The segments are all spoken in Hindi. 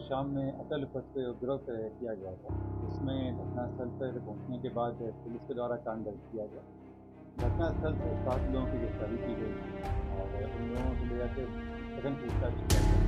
शाम में अटल पथ पे उपद्रव किया गया था। इसमें घटनास्थल पर पहुंचने के बाद पुलिस के द्वारा कांड दर्ज किया गया। घटनास्थल से 7 लोगों की गिरफ्तारी की गई थी और उन लोगों को ले जाकर सघन पूछताछ किया गया।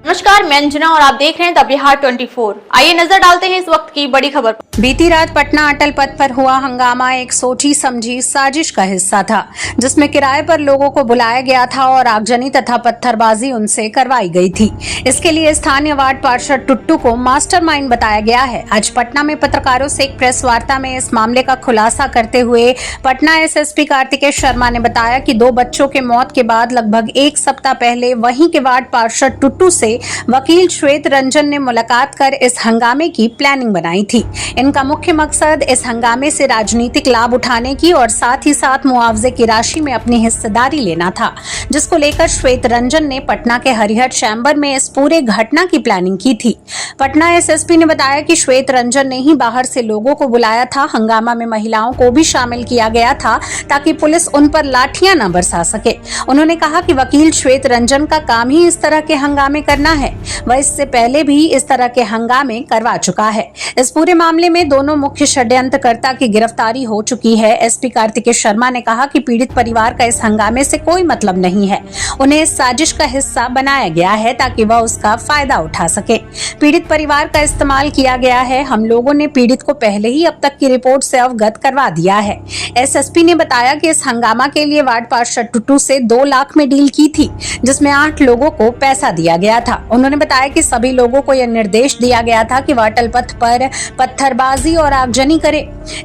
नमस्कार, मैं अंजना और आप देख रहे हैं द बिहार 24। आइए नजर डालते हैं इस वक्त की बड़ी खबर पर। बीती रात पटना अटल पथ पर हुआ हंगामा एक सोची समझी साजिश का हिस्सा था, जिसमें किराए पर लोगों को बुलाया गया था और आगजनी तथा पत्थरबाजी उनसे करवाई गई थी। इसके लिए स्थानीय वार्ड पार्षद टुट्टू को मास्टरमाइंड बताया गया है। आज पटना में पत्रकारों से एक प्रेस वार्ता में इस मामले का खुलासा करते हुए पटना एसएसपी कार्तिकेय शर्मा ने बताया कि 2 बच्चों के मौत के बाद लगभग 1 सप्ताह पहले वहीं के वार्ड पार्षद टुट्टू से वकील श्वेत रंजन ने मुलाकात कर इस हंगामे की प्लानिंग बनाई थी। इनका मुख्य मकसद इस हंगामे से राजनीतिक लाभ उठाने की और साथ ही साथ मुआवजे की राशि में अपनी हिस्सेदारी लेना था, जिसको लेकर श्वेत रंजन ने पटना के हरिहर चैम्बर में इस पूरे घटना की प्लानिंग की थी। पटना एसएसपी ने बताया कि श्वेत रंजन ने ही बाहर से लोगों को बुलाया था। हंगामा में महिलाओं को भी शामिल किया गया था ताकि पुलिस उन पर लाठियां न बरसा सके। उन्होंने कहा कि वकील श्वेत रंजन का काम ही इस तरह के हंगामे करना है। वह इससे पहले भी इस तरह के हंगामे करवा चुका है। इस पूरे मामले में दोनों मुख्य षड्यंत्रकर्ता की गिरफ्तारी हो चुकी है। एसपी कार्तिकेय शर्मा ने कहा कि पीड़ित परिवार का इस हंगामे से कोई मतलब नहीं है। उन्हें इस साजिश का हिस्सा बनाया गया है ताकि वह उसका फायदा उठा सके। पीड़ित परिवार का इस्तेमाल किया गया है। हम लोगों ने पीड़ित को पहले ही अब तक की रिपोर्ट से अवगत करवा दिया है। एसएसपी ने बताया कि इस हंगामा के लिए वार्ड पार्षद टुट्टू से 2 लाख में डील की थी, जिसमें 8 लोगों को पैसा दिया गया था। उन्होंने बताया कि सभी लोगों को यह निर्देश दिया गया था कि वह अटल पथ पर पत्थरबाजी और आगजनी करे।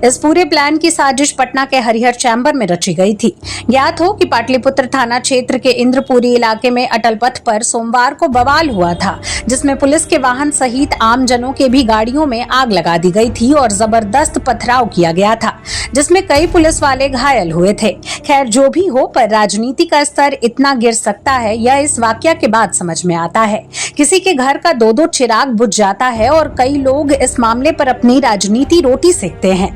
इस पूरे प्लान की साजिश पटना के हरिहर चैम्बर में रची गई थी। ज्ञात हो कि पाटलिपुत्र थाना क्षेत्र के इंद्रपुरी इलाके में अटल पथ पर सोमवार को बवाल हुआ था, जिसमें पुलिस के वाहन सहित आम जनों के भी गाड़ियों में आग लगा दी गई थी और जबरदस्त पथराव किया गया था, जिसमें कई पुलिस वाले घायल हुए थे। खैर, जो भी हो, पर राजनीति का स्तर इतना गिर सकता है, यह इस वाकया के बाद समझ में आता है। किसी के घर का 2-2 चिराग बुझ जाता है और कई लोग इस मामले पर अपनी राजनीति रोटी सेकते हैं।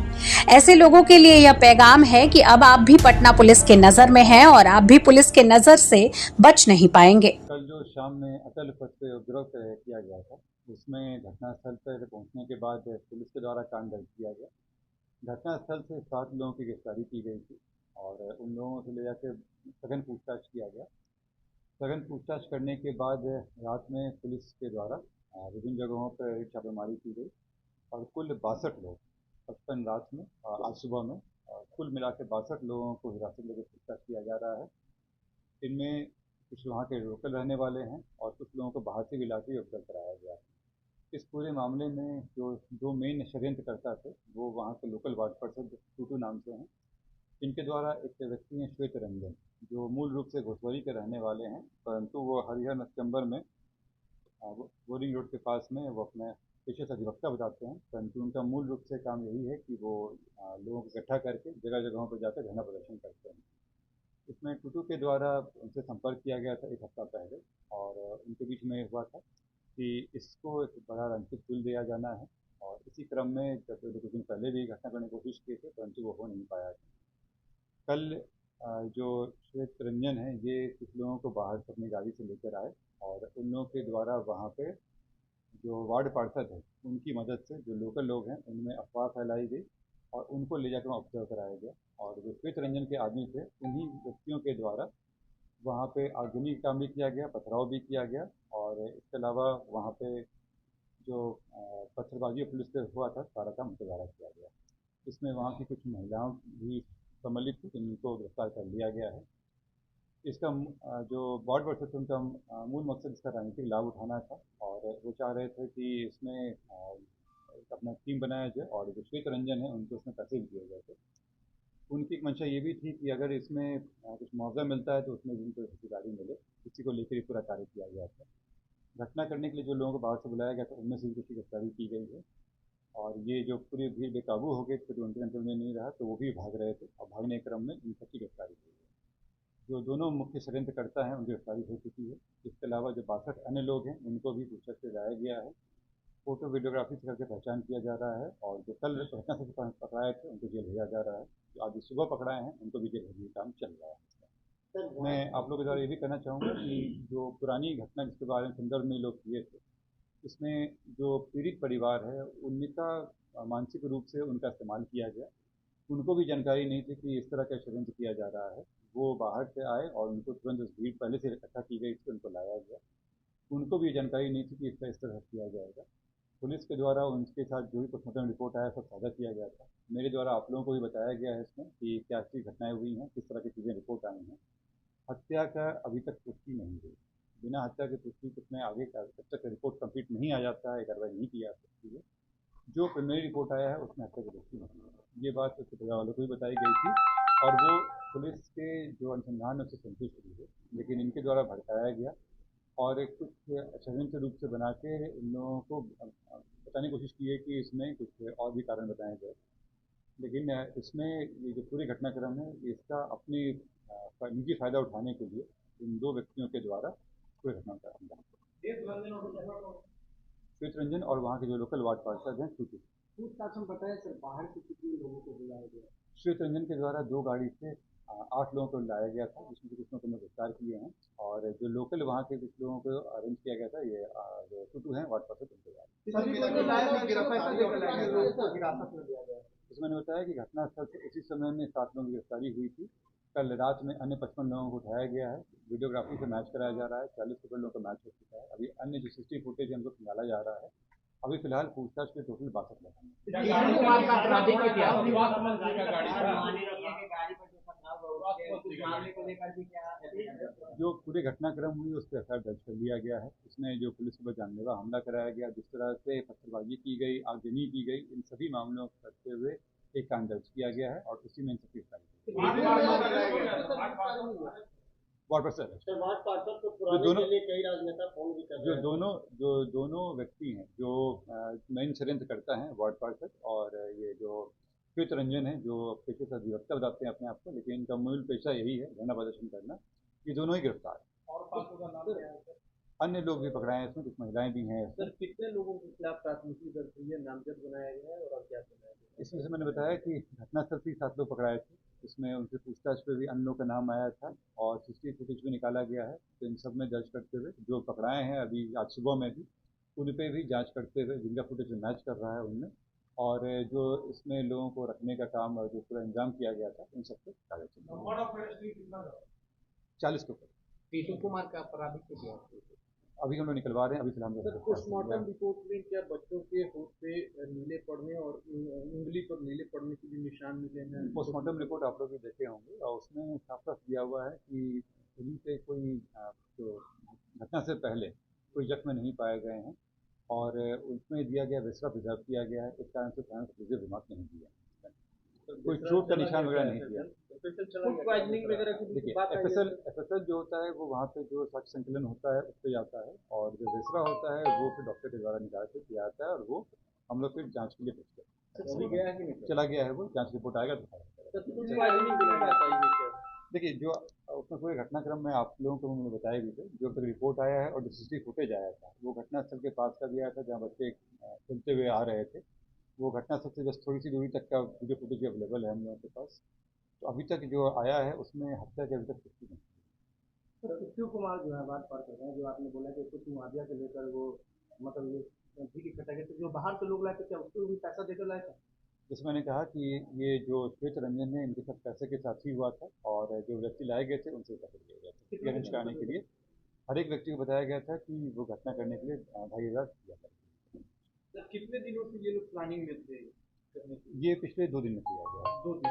ऐसे लोगों के लिए यह पैगाम है कि अब आप भी पटना पुलिस के नजर में हैं और आप भी पुलिस के नजर से बच नहीं पाएंगे। कल जो शाम में अटल पथ पे उपद्रव किया गया था, उसमें घटनास्थल पर पहुंचने के बाद पुलिस के द्वारा कांड दर्ज किया गया। घटनास्थल से 7 लोगों की गिरफ्तारी की गई थी और उन लोगों से ले जाकर सघन पूछताछ किया गया। सघन पूछताछ करने के बाद रात में पुलिस के द्वारा विभिन्न जगहों पर छापेमारी की गई और कुल 62 लोग 55 रात में आज सुबह में कुल मिला के 62 लोगों को हिरासत में लेकर पूछताछ किया जा रहा है। इनमें कुछ वहाँ के लोकल रहने वाले हैं और कुछ लोगों को बाहर से भी लाके उपलब्ध कराया गया है। इस पूरे मामले में जो 2 मेन षड्यंत्रकर्ता थे वो वहाँ के लोकल वार्ड पार्षद टुटू नाम से हैं। इनके द्वारा एक व्यक्ति हैं श्वेत रंजन, जो मूल रूप से घोसवरी के रहने वाले हैं, परंतु वो हरिहर चैम्बर में बोरिंग रोड के पास में वो अपने पेशे से अधिवक्ता बताते हैं, परंतु उनका मूल रूप से काम यही है कि वो लोगों को इकट्ठा करके जगह जगहों पर जाकर धरना प्रदर्शन करते हैं। इसमें टुटू के द्वारा उनसे संपर्क किया गया था 1 हफ्ता पहले और उनके बीच में हुआ था कि इसको एक बड़ा रंजित पुल दिया जाना है और इसी क्रम में जब कुछ दिन पहले भी घटना करने की कोशिश की थी, परंतु वो हो नहीं पाया था। कल जो श्वेत रंजन है, ये कुछ लोगों को बाहर से अपनी गाड़ी से लेकर आए और उन लोगों के द्वारा वहाँ पे जो वार्ड पार्षद है उनकी मदद से जो लोकल लोग हैं उनमें अफवाह फैलाई गई और उनको ले जाकर वहाँ ऑब्जर्व कराया गया और जो श्वेत रंजन के आदमी थे उन्हीं व्यक्तियों के द्वारा वहाँ पे आगजनी का काम भी किया गया, पथराव भी किया गया और इसके अलावा वहाँ पे जो पत्थरबाजी पुलिस पे हुआ था सारा काम उनके द्वारा किया गया। इसमें वहाँ की कुछ महिलाओं भी सम्मिलित थी, जिनको गिरफ्तार कर लिया गया है। इसका जो वार्ड पार्षद थे उनका मूल मकसद इसका राजनीतिक लाभ उठाना था और वो चाह रहे थे कि इसमें अपना टीम बनाया जाए और जो श्वेत रंजन है उनको उसमें पैसे भी दिए गए थे। उनकी एक मंशा ये भी थी कि अगर इसमें कुछ मुआवजा मिलता है तो उसमें भी उनको हिस्सेदारी मिले, इसी को लेकर ही पूरा कार्य किया गया था। घटना करने के लिए जो लोगों को बाहर से बुलाया गया था उनमें से भी किसी की गिरफ्तारी की गई है और ये जो पूरी भीड़ बेकाबू हो गई, फिर उनके कंट्रोल में नहीं रहा तो वो भी भाग रहे थे और भागने के क्रम में इन सबकी गिरफ्तारी हुई है। जो दोनों मुख्य षड्यंत्रकर्ता हैं उनकी गिरफ्तारी हो चुकी है। इसके अलावा जो 62 अन्य लोग हैं उनको भी पूछताछ से लाया गया है। फोटो वीडियोग्राफी से करके पहचान किया जा रहा है और जो कल घटना से पकड़ाए थे उनको जेल भेजा जा रहा है। जो आज सुबह पकड़ाए हैं उनको भी जेल भेजने का काम चल रहा है। मैं आप लोगों के द्वारा ये भी कहना चाहूँगा कि जो पुरानी घटना जिसके बारे में संदर्भ में लोग किए थे इसमें जो पीड़ित परिवार है उनका मानसिक रूप से उनका इस्तेमाल किया गया। उनको भी जानकारी नहीं थी कि इस तरह का षड्यंत्र किया जा रहा है। वो बाहर से आए और उनको तुरंत उस भीड़ पहले से इकट्ठा की गई थी, उनको लाया गया। उनको भी जानकारी नहीं थी कि इसका इस तरह किया जाएगा। पुलिस के द्वारा उनके साथ जो भी पोस्टमार्टम रिपोर्ट आया सब साझा किया गया था। मेरे द्वारा आप लोगों को भी बताया गया है इसमें कि क्या सी घटनाएं हुई हैं, किस तरह की चीज़ें रिपोर्ट आई हैं। हत्या का अभी तक पुष्टि नहीं हुई। बिना हत्या की पुष्टि कितने आगे का जब तक रिपोर्ट कंप्लीट नहीं आ जाता है, कार्रवाई नहीं की जा सकती है। जो प्रिलिमिनरी रिपोर्ट आया है उसमें हत्या की पुष्टि नहीं हुई। ये बात उसके परिवार वालों को भी बताई गई थी और वो पुलिस के जो अनुसंधान है उससे संतुष्ट हुई है। लेकिन इनके द्वारा भड़काया गया और कुछ षड्यंत्र रूप से बना के इन लोगों को बताने की कोशिश की है कि इसमें कुछ और भी कारण बताए गए। लेकिन इसमें ये जो पूरी घटनाक्रम है इसका अपनी निजी फायदा उठाने के लिए इन दो व्यक्तियों के द्वारा पूरी घटना का अंजाम श्वेत रंजन और वहाँ के जो लोकल वार्ड पार्षद हैं छूटी। बताया सर, बाहर से कितने लोगों को बुलाया गया? श्वेत रंजन के द्वारा 2 गाड़ी से 8 लोगों को लाया गया था, जिसमें कुछ लोगों को गिरफ्तार किए हैं और जो लोकल वहाँ के कुछ लोगों को अरेंज किया गया था। ये जो टूटू हैं वार्ड पार्षद उनके द्वारा। इसमें मैंने बताया कि घटनास्थल से उसी समय में 7 लोगों की गिरफ्तारी हुई थी। कल रात में अन्य 55 लोगों को उठाया गया है। वीडियोग्राफी से मैच कराया जा रहा है। 40 लोगों का मैच हो चुका है। अभी अन्य जो 60 फुटेज हमको निकाला जा रहा है। अभी फिलहाल पूछताछ के टोटल 62 लोग हैं। जो पूरे घटनाक्रम हुई उस पर एफआईआर दर्ज कर लिया गया है। इसमें जो पुलिस के ऊपर जानलेवा हमला कराया गया, जिस तरह से पत्थरबाजी की गई, आगजनी की गई, इन सभी मामलों को करते हुए एक कांड दर्ज किया गया है और उसी में इन सबकी गिरफ्तारी जो दोनों व्यक्ति हैं जो मेन षड्यंत्र करता है वार्ड पार्षद और ये जो श्वेत रंजन है जो पेशे से अधिवक्ता बताते हैं अपने आप को, लेकिन इनका मूल पेशा यही है धरना प्रदर्शन करना। ये दोनों ही गिरफ्तार हैं। अन्य लोग भी पकड़ाए हैं, इसमें कुछ महिलाएं भी हैं। सर, कितने लोगों के खिलाफ प्राथमिकी दर्ज हुई है, नामजद बनाया गया है और क्या बनाया गया? इसमें से मैंने बताया कि घटनास्थल से 7 लोग पकड़ाए थे। इसमें उनसे पूछताछ पे भी अन्य लोगों का नाम आया था और सीसीटीवी फुटेज भी निकाला गया है। तो इन सब में दर्ज करते हुए जो पकड़ाए हैं अभी आज सुबह में भी उन पर भी जांच करते हुए जिनका फुटेज मैच कर रहा है उनमें, और जो इसमें लोगों को रखने का काम और जो पूरा इंतजाम किया गया था उन सबको 40 के ऊपर। टीटू कुमार का आपराधिक क्या अभी हम लोग निकलवा रहे हैं। अभी फिलहाल पोस्टमार्टम रिपोर्ट में क्या बच्चों के होठ पे नीले पड़ने और उंगली पर नीले पड़ने के भी निशान मिले हैं? पोस्टमार्टम रिपोर्ट आप लोग भी देखे होंगे और उसमें साफ साफ दिया हुआ है कि कहीं पे कोई जो घटना से पहले कोई जख्म नहीं पाए गए हैं और उसमें दिया गया विसरा प्रिजर्व किया गया है। इस कारण से दिमाग नहीं दिया, कोई चोट का निशान वगैरह नहीं दिया। देखिए एफएसएल जो होता है वो वहाँ पे जो साक्ष्य संकलन होता है उस पर जाता है और जो विसरा होता है वो फिर डॉक्टर के द्वारा निकाल के किया जाता है और वो हम लोग फिर जांच के लिए भेजते हैं। चला गया है वो, जांच रिपोर्ट आएगा तो देखिए जो उसमें पूरे घटनाक्रम में आप लोगों को मैंने बताया भी थे। जो तक रिपोर्ट आया है और जो सीसीटीवी फुटेज आया था वो घटनास्थल के पास का भी आया था जहाँ बच्चे खेलते हुए आ रहे थे। वो घटनास्थल से बस थोड़ी सी दूरी तक का वीडियो फुटेज अवेलेबल है हम लोगों के पास। तो अभी तक जो आया है उसमें हत्या के अभी तक पुष्टि नहीं। टीटू कुमार जो है बात कर रहे हैं, जो आपने बोला कि कुछ मुआवजा को लेकर वो मतलब जो बाहर से लोग लाए थे क्या उसको भी पैसा देकर लाए थे? जैसे मैंने कहा कि ये जो श्वेत रंजन है इनके साथ पैसे के साथ ही हुआ था और जो व्यक्ति लाए गए थे उनसे पैसे लिए गए थे अरेंज कराने के लिए। हर एक व्यक्ति को बताया गया था कि वो घटना करने के लिए 2500 दिया था। कितने दिनों से ये लोग प्लानिंग में थे? ये पिछले 2 दिन में किया गया। 2 दिन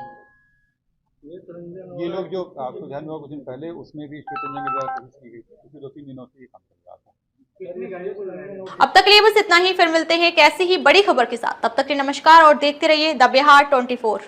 ये लोग जो आपको ध्यान हुआ कुछ दिन पहले उसमें भी श्वेत रंजन के द्वारा कोशिश की गई थी, क्योंकि 2-3 दिनों से ये काम चल रहा था। अब तक के लिए बस इतना ही। फिर मिलते हैं एक ऐसी ही बड़ी खबर के साथ। तब तक के लिए नमस्कार और देखते रहिए द बिहार 24।